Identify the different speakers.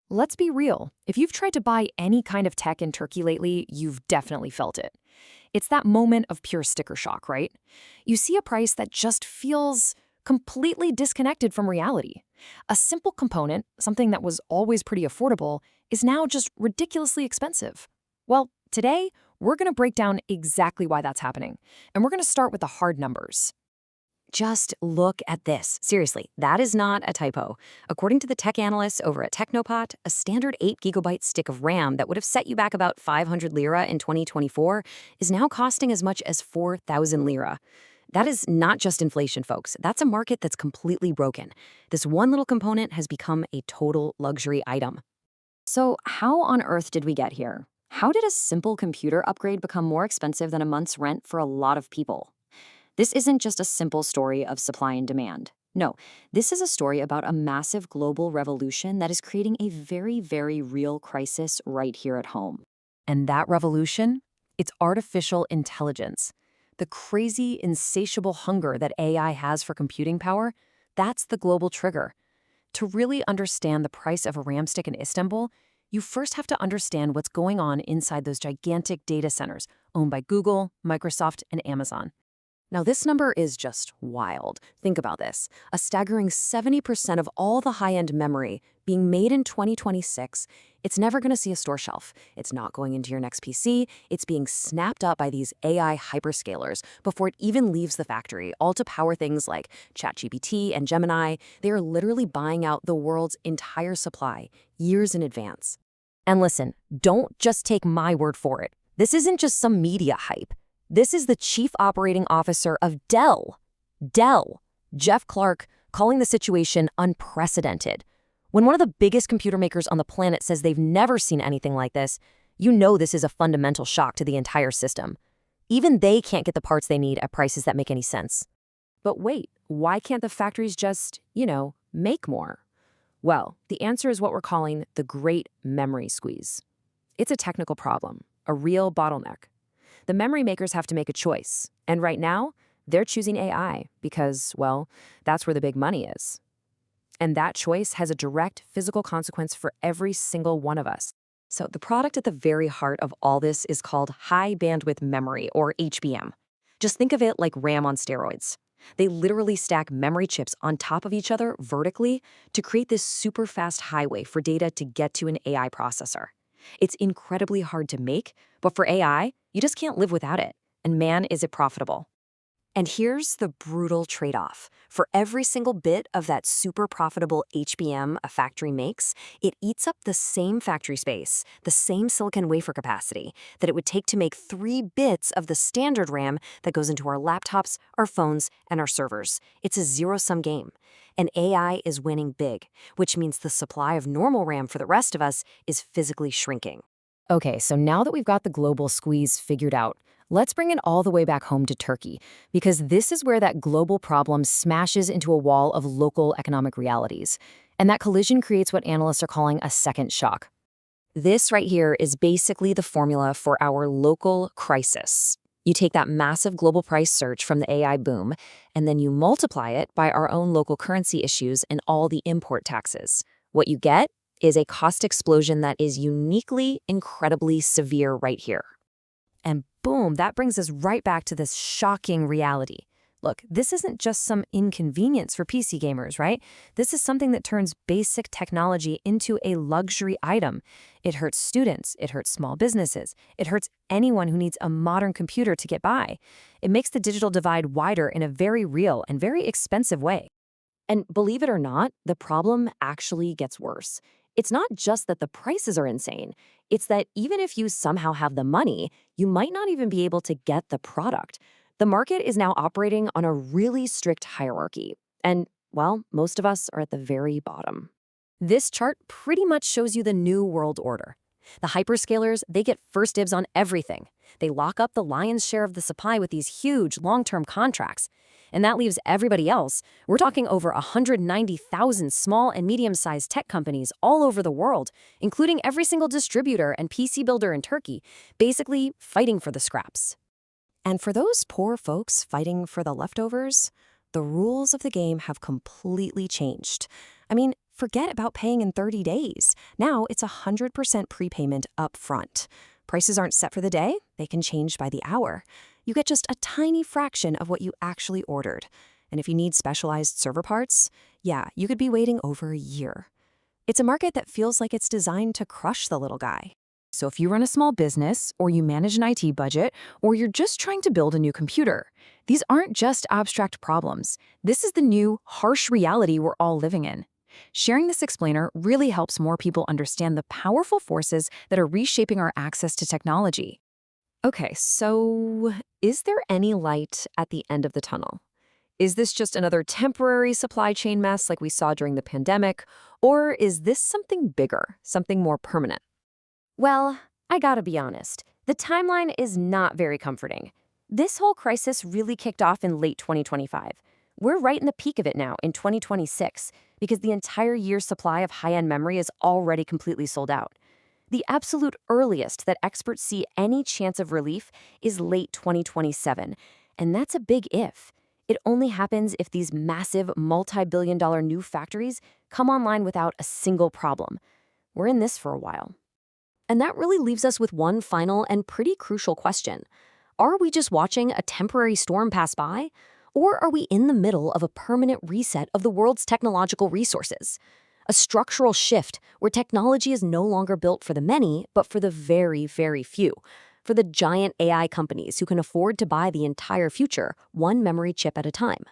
Speaker 1: Let's be real. If you've tried to buy any kind of tech in Turkey lately, you've definitely felt it. It's that moment of pure sticker shock, right? You see a price that just feels completely disconnected from reality. A simple component, something that was always pretty affordable, is now just ridiculously expensive. Well, today, we're going to break down exactly why that's happening. And we're going to start with the hard numbers.
Speaker 2: Just look at this. Seriously, that is not a typo. According to the tech analysts over at Technopot, a standard 8 GB stick of RAM that would have set you back about 500 lira in 2024 is now costing as much as 4,000 lira. That is not just inflation, folks. That's a market that's completely broken. This one little component has become a total luxury item. So, how on earth did we get here? How did a simple computer upgrade become more expensive than a month's rent for a lot of people? This isn't just a simple story of supply and demand. No, this is a story about a massive global revolution that is creating a very, very real crisis right here at home.
Speaker 1: And that revolution? It's artificial intelligence. The crazy, insatiable hunger that AI has for computing power, that's the global trigger. To really understand the price of a RAM stick in Istanbul, you first have to understand what's going on inside those gigantic data centers owned by Google, Microsoft, and Amazon. Now, this number is just wild. Think about this. A staggering 70% of all the high-end memory being made in 2026, it's never going to see a store shelf. It's not going into your next PC. It's being snapped up by these AI hyperscalers before it even leaves the factory, all to power things like ChatGPT and Gemini. They are literally buying out the world's entire supply years in advance. And listen, don't just take my word for it. This isn't just some media hype. This is the chief operating officer of Dell. Dell, Jeff Clark, calling the situation unprecedented. When one of the biggest computer makers on the planet says they've never seen anything like this, you know this is a fundamental shock to the entire system. Even they can't get the parts they need at prices that make any sense. But wait, why can't the factories just, make more? Well, the answer is what we're calling the Great Memory Squeeze. It's a technical problem, a real bottleneck. The memory makers have to make a choice, and right now, they're choosing AI because, well, that's where the big money is. And that choice has a direct physical consequence for every single one of us. So the product at the very heart of all this is called high bandwidth memory, or HBM. Just think of it like RAM on steroids. They literally stack memory chips on top of each other vertically to create this super fast highway for data to get to an AI processor. It's incredibly hard to make, but for AI, you just can't live without it. And man, is it profitable. And here's the brutal trade-off. For every single bit of that super profitable HBM a factory makes, it eats up the same factory space, the same silicon wafer capacity that it would take to make 3 bits of the standard RAM that goes into our laptops, our phones, and our servers. It's a zero-sum game. And AI is winning big, which means the supply of normal RAM for the rest of us is physically shrinking. Okay, so now that we've got the global squeeze figured out, let's bring it all the way back home to Turkey, because this is where that global problem smashes into a wall of local economic realities. And that collision creates what analysts are calling a second shock. This right here is basically the formula for our local crisis. You take that massive global price surge from the AI boom, and then you multiply it by our own local currency issues and all the import taxes. What you get is a cost explosion that is uniquely, incredibly severe right here. And boom, that brings us right back to this shocking reality. Look, this isn't just some inconvenience for PC gamers, right? This is something that turns basic technology into a luxury item. It hurts students, it hurts small businesses, it hurts anyone who needs a modern computer to get by. It makes the digital divide wider in a very real and very expensive way. And believe it or not, the problem actually gets worse. It's not just that the prices are insane. It's that even if you somehow have the money, you might not even be able to get the product. The market is now operating on a really strict hierarchy. And, well, most of us are at the very bottom. This chart pretty much shows you the new world order. The hyperscalers, they get first dibs on everything. They lock up the lion's share of the supply with these huge long-term contracts. And that leaves everybody else. We're talking over 190,000 small and medium-sized tech companies all over the world, including every single distributor and PC builder in Turkey, basically fighting for the scraps. And for those poor folks fighting for the leftovers, the rules of the game have completely changed. I mean, Forget about paying in 30 days. Now it's 100% prepayment up front. Prices aren't set for the day, they can change by the hour. You get just a tiny fraction of what you actually ordered. And if you need specialized server parts, yeah, you could be waiting over a year. It's a market that feels like it's designed to crush the little guy. So if you run a small business, or you manage an IT budget, or you're just trying to build a new computer, these aren't just abstract problems. This is the new, harsh reality we're all living in. Sharing this explainer really helps more people understand the powerful forces that are reshaping our access to technology. Okay, so is there any light at the end of the tunnel? Is this just another temporary supply chain mess like we saw during the pandemic, or is this something bigger, something more permanent?
Speaker 2: Well, I gotta be honest, the timeline is not very comforting. This whole crisis really kicked off in late 2025. We're right in the peak of it now in 2026 because the entire year's supply of high-end memory is already completely sold out. The absolute earliest that experts see any chance of relief is late 2027, and that's a big if. It only happens if these massive, multi-billion-dollar new factories come online without a single problem. We're in this for a while. And that really leaves us with one final and pretty crucial question. Are we just watching a temporary storm pass by? Or are we in the middle of a permanent reset of the world's technological resources? A structural shift where technology is no longer built for the many, but for the very, very few. For the giant AI companies who can afford to buy the entire future, one memory chip at a time.